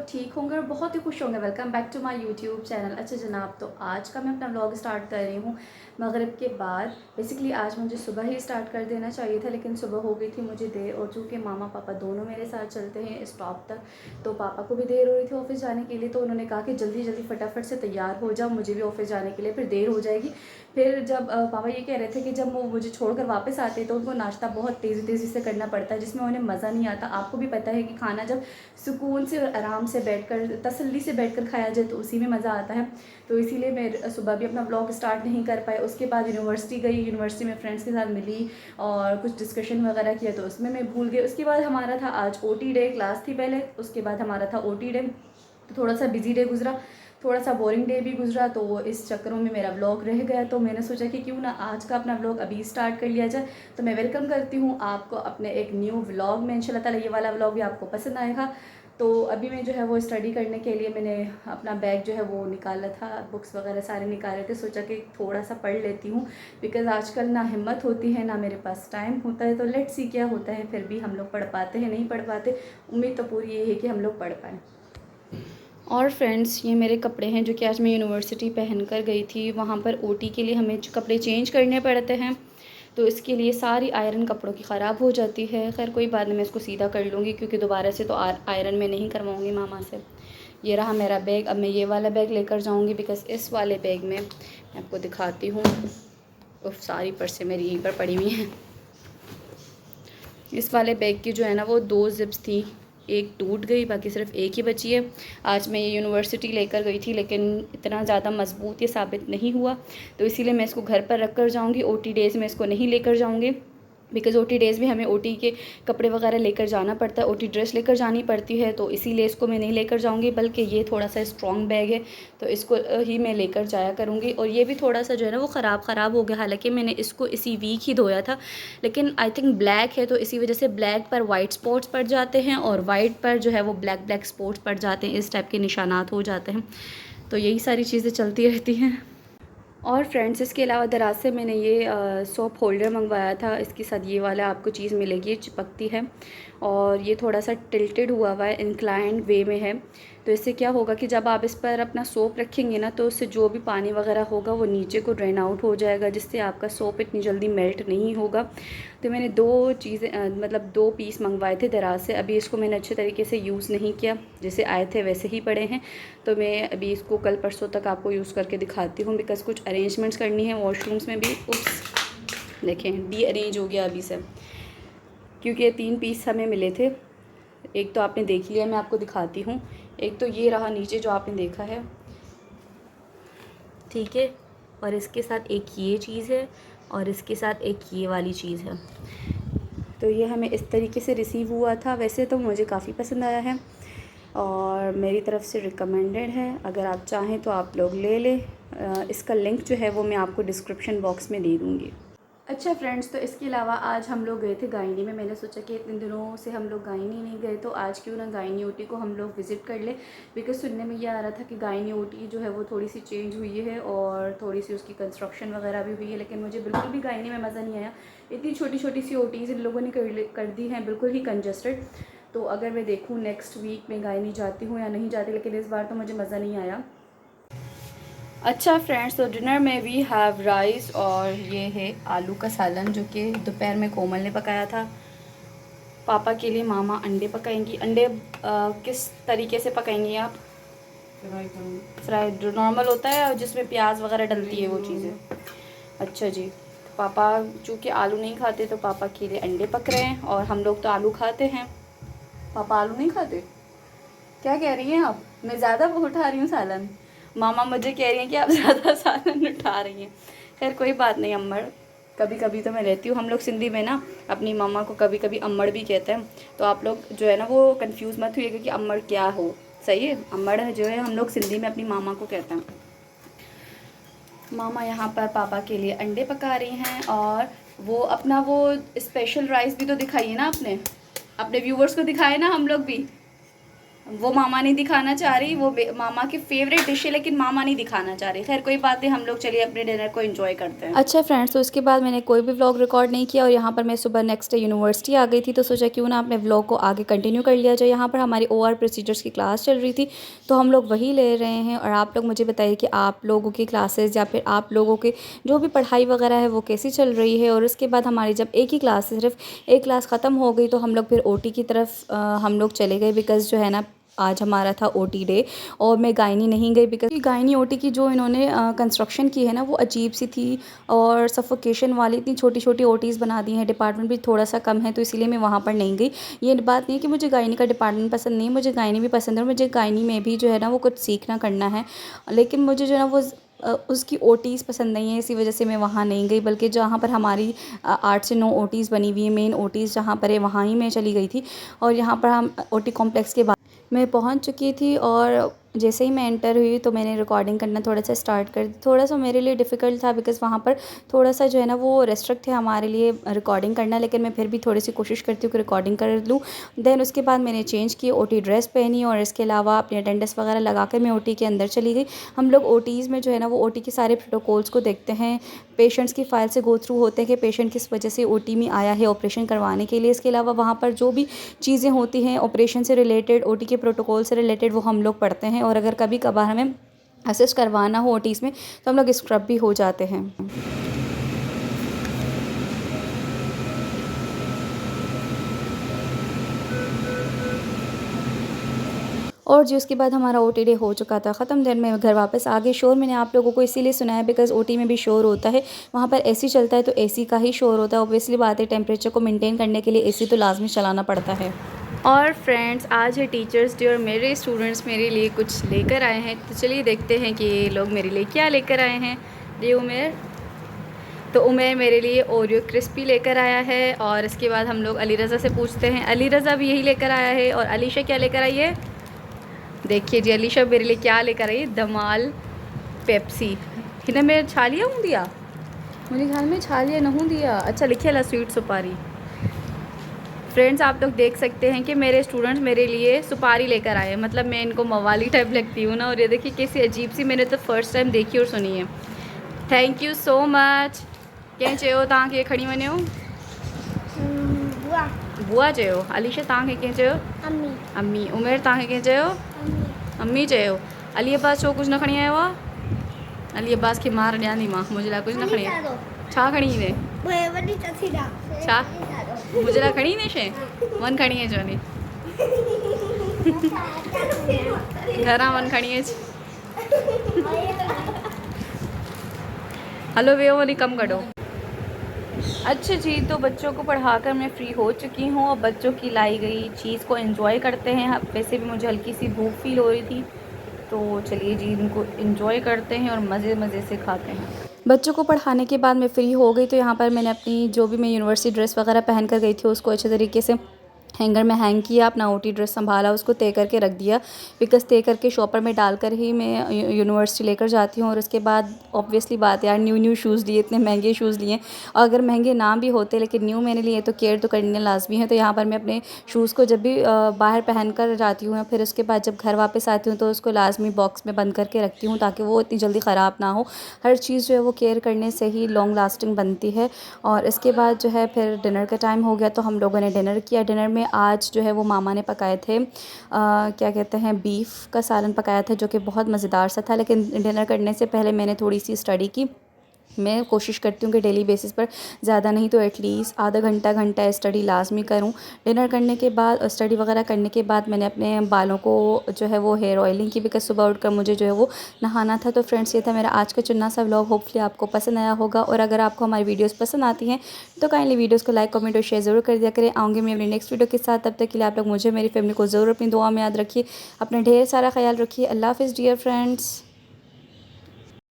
ठीक होंगे और बहुत ही खुश होंगे। Welcome back to my YouTube channel. अच्छा जनाब, तो आज का मैं अपना व्लॉग स्टार्ट कर रही हूँ मगरिब के बाद। बेसिकली आज मुझे सुबह ही स्टार्ट कर देना चाहिए था, लेकिन सुबह हो गई थी मुझे देर, और चूँकि मामा पापा दोनों मेरे साथ चलते हैं स्टॉप तक, तो पापा को भी देर हो रही थी ऑफिस जाने के लिए। तो उन्होंने कहा कि जल्दी जल्दी फटाफट से तैयार हो जाओ, मुझे भी ऑफिस जाने के लिए फिर देर हो जाएगी। फिर जब पापा ये कह रहे थे कि जब वो मुझे छोड़कर वापस आते तो उनको नाश्ता बहुत तेज़ी तेज़ी से करना पड़ता है, जिसमें उन्हें मज़ा नहीं आता। आपको भी पता है कि खाना जब सुकून से और आराम से बैठकर तसल्ली से बैठकर खाया जाए तो उसी में मज़ा आता है। तो इसीलिए मैं सुबह भी अपना ब्लॉग स्टार्ट नहीं कर पाई। उसके बाद यूनिवर्सिटी गई, यूनिवर्सिटी में फ्रेंड्स के साथ मिली और कुछ डिस्कशन वगैरह किया, तो उसमें मैं भूल गई। उसके बाद हमारा था आज ओटी डे, क्लास थी पहले, उसके बाद हमारा था ओटी डे। तो थोड़ा सा बिजी डे गुजरा, थोड़ा सा बोरिंग डे भी गुजरा, तो इस चक्करों में मेरा व्लॉग रह गया। तो मैंने सोचा कि क्यों ना आज का अपना व्लॉग अभी स्टार्ट कर लिया जाए। तो मैं वेलकम करती हूँ आपको अपने एक न्यू व्लॉग में। इंशाल्लाह ताला ये वाला व्लॉग भी आपको पसंद आएगा। तो अभी मैं जो है वो स्टडी करने के लिए मैंने अपना बैग जो है वो निकाला था, बुक्स वगैरह सारे निकाले थे। सोचा कि थोड़ा सा पढ़ लेती हूँ, बिकॉज़ आजकल ना हिम्मत होती है ना मेरे पास टाइम होता है। तो लेट्स सी क्या होता है, फिर भी हम लोग पढ़ पाते हैं नहीं पढ़ पाते। उम्मीद तो पूरी ये है कि हम लोग पढ़ पाएँ। और फ्रेंड्स, ये मेरे कपड़े हैं जो कि आज मैं यूनिवर्सिटी पहन कर गई थी। वहाँ पर ओटी के लिए हमें कपड़े चेंज करने पड़ते हैं, तो इसके लिए सारी आयरन कपड़ों की ख़राब हो जाती है। खैर कोई बात नहीं, मैं इसको सीधा कर लूँगी, क्योंकि दोबारा से तो आयरन में नहीं करवाऊँगी मामा से। ये रहा मेरा बैग। अब मैं ये वाला बैग लेकर जाऊँगी, बिकॉज़ इस वाले बैग में मैं आपको दिखाती हूँ। उफ, सारी पर्सें मेरी यहीं पर पड़ी हुई हैं। इस वाले बैग की जो है ना वो 2 ज़िप्स थी, एक टूट गई, बाकी सिर्फ एक ही बची है। आज मैं ये यूनिवर्सिटी लेकर गई थी, लेकिन इतना ज़्यादा मज़बूत ये साबित नहीं हुआ, तो इसीलिए मैं इसको घर पर रख कर जाऊँगी। ओटी डेज़ में इसको नहीं लेकर जाऊँगी, बिकॉज़ ओटी डेज़ में हमें ओटी के कपड़े वगैरह लेकर जाना पड़ता है, ओटी ड्रेस लेकर जानी पड़ती है, तो इसीलिए इसको मैं नहीं लेकर जाऊँगी। बल्कि ये थोड़ा सा स्ट्रॉन्ग बैग है, तो इसको ही मैं लेकर जाया करूँगी। और ये भी थोड़ा सा जो है ना वो ख़राब हो गया, हालांकि मैंने इसको इसी वीक ही धोया था, लेकिन आई थिंक ब्लैक है, तो इसी वजह से ब्लैक पर वाइट स्पॉट्स पड़ जाते हैं और वाइट पर जो है वो ब्लैक स्पॉट्स पड़ जाते हैं, इस टाइप के निशानात हो जाते हैं। तो यही सारी चीज़ें चलती रहती हैं। और फ्रेंड्स, इसके अलावा दराज से मैंने ये सोप होल्डर मंगवाया था। इसके साथ ये वाला आपको चीज़ मिलेगी, चिपकती है और ये थोड़ा सा टिल्टेड हुआ है, इंक्लाइंड वे में है। तो इससे क्या होगा कि जब आप इस पर अपना सोप रखेंगे ना, तो उससे जो भी पानी वगैरह होगा वो नीचे को ड्रेन आउट हो जाएगा, जिससे आपका सोप इतनी जल्दी मेल्ट नहीं होगा। तो मैंने 2 चीज़ें मतलब 2 पीस मंगवाए थे दराज से। अभी इसको मैंने अच्छे तरीके से यूज़ नहीं किया, जैसे आए थे वैसे ही पड़े हैं। तो मैं अभी इसको कल परसों तक आपको यूज़ करके दिखाती हूँ, बिकॉज़ कुछ अरेंजमेंट्स करनी है वॉशरूम्स में भी। उप्स, देखें डी अरेंज हो गया अभी से, क्योंकि ये 3 पीस हमें मिले थे। एक तो आपने देख लिया, मैं आपको दिखाती हूँ। एक तो ये रहा नीचे जो आपने देखा है, ठीक है, और इसके साथ एक ये चीज़ है और इसके साथ एक ये वाली चीज़ है। तो ये हमें इस तरीके से रिसीव हुआ था। वैसे तो मुझे काफ़ी पसंद आया है और मेरी तरफ़ से रिकमेंडेड है। अगर आप चाहें तो आप लोग ले लें। इसका लिंक जो है वो मैं आपको डिस्क्रिप्शन बॉक्स में दे दूँगी। अच्छा फ्रेंड्स, तो इसके अलावा आज हम लोग गए थे गायनी में। मैंने सोचा कि इतने दिनों से हम लोग गायनी नहीं गए, तो आज क्यों ना गायनी ओटी को हम लोग विज़िट कर ले। बिकॉज़ सुनने में ये आ रहा था कि गायनी ओटी जो है वो थोड़ी सी चेंज हुई है और थोड़ी सी उसकी कंस्ट्रक्शन वगैरह भी हुई है, लेकिन मुझे बिल्कुल भी गायनी में मज़ा नहीं आया। इतनी छोटी छोटी सी ओटीज़ इन लोगों ने कर दी हैं, बिल्कुल ही कंजस्टेड। तो अगर मैं देखूँ नेक्स्ट वीक में गायनी जाती हूँ या नहीं जाती, लेकिन इस बार तो मुझे मज़ा नहीं आया। अच्छा फ्रेंड्स, तो डिनर में वी हैव राइस और ये है आलू का सालन, जो कि दोपहर में कोमल ने पकाया था। पापा के लिए मामा अंडे पकाएंगी। अंडे किस तरीके से पकाएंगी आप? फ्राई जो नॉर्मल होता है जिसमें प्याज वगैरह डलती है वो चीज़ें। अच्छा जी। तो पापा चूँकि आलू नहीं खाते, तो पापा के लिए अंडे पक रहे हैं, और हम लोग तो आलू खाते हैं। पापा आलू नहीं खाते? क्या कह रही हैं आप? मैं ज़्यादा उठा रही हूँ सालन? मामा मुझे कह रही हैं कि आप ज़्यादा सालन उठा रही हैं। खैर कोई बात नहीं, अम्मड़ कभी कभी तो मैं रहती हूँ। हम लोग सिंधी में ना अपनी मामा को कभी कभी अम्मड़ भी कहते हैं, तो आप लोग जो है ना वो कंफ्यूज मत हुइएगा कि अम्मड़ क्या हो। सही है, अम्मड़ जो है हम लोग सिंधी में अपनी मामा को कहते हैं। मामा यहाँ पर पापा के लिए अंडे पका रही हैं, और वो अपना वो स्पेशल राइस भी तो दिखाइए ना, अपने व्यूवर्स को दिखाए ना हम लोग भी। वो मामा नहीं दिखाना चाह रही, वो मामा की फेवरेट डिश है लेकिन मामा नहीं दिखाना चाह रही। खैर कोई बात नहीं, हम लोग चलिए अपने डिनर को एंजॉय करते हैं। अच्छा फ्रेंड्स, तो उसके बाद मैंने कोई भी व्लॉग रिकॉर्ड नहीं किया और यहाँ पर मैं सुबह नेक्स्ट डे यूनिवर्सिटी आ गई थी, तो सोचा क्यों ना अपने व्लॉग को आगे कंटिन्यू कर लिया जाए। यहाँ पर हमारी OR प्रोसीजर्स की क्लास चल रही थी, तो हम लोग वही ले रहे हैं। और आप लोग मुझे बताइए कि आप लोगों की क्लासेस या फिर आप लोगों के जो भी पढ़ाई वगैरह है वो कैसी चल रही है। और उसके बाद हमारी जब एक ही क्लास, सिर्फ एक क्लास ख़त्म हो गई, तो हम लोग फिर OT की तरफ हम लोग चले गए, बिकॉज़ जो है ना आज हमारा था OT डे। और मैं गायनी नहीं गई बिकॉज गायनी OT की जो इन्होंने कंस्ट्रक्शन की है ना वो अजीब सी थी और सफोकेशन वाली, इतनी छोटी छोटी OTs बना दी हैं। डिपार्टमेंट भी थोड़ा सा कम है, तो इसीलिए मैं वहाँ पर नहीं गई। ये बात नहीं है कि मुझे गायनी का डिपार्टमेंट पसंद नहीं है, मुझे गायनी भी पसंद है और मुझे गायनी में भी जो है ना वो कुछ सीखना करना है, लेकिन मुझे जो है ना वो उसकी OTs पसंद नहीं है, इसी वजह से मैं वहाँ नहीं गई। बल्कि जहाँ पर हमारी 8 से 9 OTs बनी हुई है, मेन OTs जहाँ पर है वहाँ ही मैं चली गई थी। और यहाँ पर हम OT कॉम्प्लेक्स के मैं पहुंच चुकी थी और जैसे ही मैं एंटर हुई तो मैंने रिकॉर्डिंग करना थोड़ा सा स्टार्ट कर दी। थोड़ा सा मेरे लिए डिफ़िकल्ट था बिकॉज़ वहाँ पर थोड़ा सा जो है ना वो रेस्ट्रिक्ट है हमारे लिए रिकॉर्डिंग करना, लेकिन मैं फिर भी थोड़ी सी कोशिश करती हूँ कि रिकॉर्डिंग कर लूँ। देन उसके बाद मैंने चेंज की, OT ड्रेस पहनी और इसके अलावा अपनी अटेंडेंस वगैरह लगा कर मैं OT के अंदर चली गई। हम लोग OTs में जो है ना वो OT के सारे प्रोटोकॉल्स को देखते हैं, पेशेंट्स की फ़ाइल से गो थ्रू होते हैं कि पेशेंट किस वजह से OT में आया है ऑपरेशन करवाने के लिए। इसके अलावा वहाँ पर जो भी चीज़ें होती हैं ऑपरेशन से रिलेटेड, OT के प्रोटोकॉल से रिलेटेड, वो हम लोग पढ़ते हैं। और अगर कभी कभार हमें असिस्ट करवाना हो OTs में तो हम लोग स्क्रब भी हो जाते हैं। और जी उसके बाद हमारा OT डे हो चुका था ख़त्म। देन मैं घर वापस आ गई। शोर मैंने आप लोगों को इसीलिए सुनाया बिकॉज़ OT में भी शोर होता है, वहाँ पर AC चलता है तो AC का ही शोर होता है। ऑब्वियसली बात है, टेम्परेचर को मेंटेन करने के लिए AC तो लाजमी चलाना पड़ता है। और फ्रेंड्स आज है टीचर्स डे और मेरे स्टूडेंट्स मेरे लिए कुछ लेकर आए हैं, तो चलिए देखते हैं कि ये लोग मेरे लिए क्या लेकर आए हैं। ये उमेर, तो उमेर मेरे लिए ओरियो क्रिस्पी लेकर आया है। और इसके बाद हम लोग अली रज़ा से पूछते हैं, अली रज़ा भी यही लेकर आया है। और अलीशा क्या लेकर आई है? देखिए जी अलीशा मेरे लिए क्या लेकर आई, दमाल पेप्सी। किने मेरे छालिया हूँ दिया, मुझे ख्याल में छालिया नहूँ दिया। अच्छा लिखे ला स्वीट सुपारी। फ्रेंड्स आप लोग देख सकते हैं कि मेरे स्टूडेंट्स मेरे लिए सुपारी लेकर आए हैं, मतलब मैं इनको मवाली टाइप लगती हूँ ना। और ये देखिए कैसी अजीब सी, मैंने तो फर्स्ट टाइम देखी और सुनी है। Thank you so much. क्या चयो तव्हां खे खणी वञो? बुआ चयो। अलीशा तव्हां खे कंहिं चयो? अम्मी। अम्मी। उमेर तव्हां खे कंहिं चयो? अम्मी चयो। अली अब्बास छो कुछ न खणी आयो आहे? अली अब्बास खे मार ॾियां मां, मुझे लाइ कुछ न खणी आयो। छा खणी ईंदे? छा मुझे लाइ खणी ईंदे शइ? वन खणी अच वञी, घरां वन खणी अच। हलो वेहो वरी कम करो। अच्छा जी, तो बच्चों को पढ़ाकर मैं फ़्री हो चुकी हूँ और बच्चों की लाई गई चीज़ को एंजॉय करते हैं। वैसे भी मुझे हल्की सी भूख फील हो रही थी, तो चलिए जी इनको एंजॉय करते हैं और मज़े मज़े से खाते हैं। बच्चों को पढ़ाने के बाद मैं फ़्री हो गई, तो यहाँ पर मैंने अपनी जो भी मैं यूनिवर्सिटी ड्रेस वगैरह पहन कर गई थी उसको अच्छे तरीके से हैंगर में हैंग किया, अपना OT ड्रेस संभाला, उसको तय करके रख दिया बिकॉज़ तय करके शॉपर में डालकर ही मैं यूनिवर्सिटी लेकर जाती हूँ। और उसके बाद ऑब्वियसली बात है यार, न्यू शूज़ लिए, इतने महंगे शूज़ लिए। और अगर महंगे ना भी होते लेकिन न्यू मैंने लिए तो केयर तो करनी लाजमी है। तो यहाँ पर मैं अपने शूज़ को जब भी बाहर पहन कर जाती हूँ, फिर उसके बाद जब घर वापस आती हूँ तो उसको लाजमी बॉक्स में बंद करके रखती हूँ ताकि वो इतनी जल्दी ख़राब ना हो। हर चीज़ जो है वो केयर करने से ही लॉन्ग लास्टिंग बनती है। और इसके बाद जो है फिर डिनर का टाइम हो गया, तो हम लोगों ने डिनर किया। डिनर में आज जो है वो मामा ने पकाए थे क्या कहते हैं, बीफ का सालन पकाया था जो कि बहुत मज़ेदार सा था। लेकिन डिनर करने से पहले मैंने थोड़ी सी स्टडी की। मैं कोशिश करती हूँ कि डेली बेसिस पर ज़्यादा नहीं तो एटलीस्ट आधा घंटा स्टडी लाजमी करूँ। डिनर करने के बाद और स्टडी वगैरह करने के बाद मैंने अपने बालों को जो है वो हेयर ऑयलिंग की, बिकॉज सुबह उठकर मुझे जो है वो नहाना था। तो फ्रेंड्स ये था मेरा आज का चुना सा व्लॉग। होपफुली आपको पसंद आया होगा, और अगर आपको हमारी वीडियोस पसंद आती हैं तो काइंडली वीडियोस को लाइक कमेंट और शेयर ज़रूर कर दिया करें। आऊँगी मैं अपनी नेक्स्ट वीडियो के साथ, तब तक के लिए आप लोग मुझे मेरी फैमिली को ज़रूर अपनी दुआ में याद रखिए। अपना ढेर सारा ख्याल रखिए। अल्लाह हाफ़िज़ डियर फ्रेंड्स।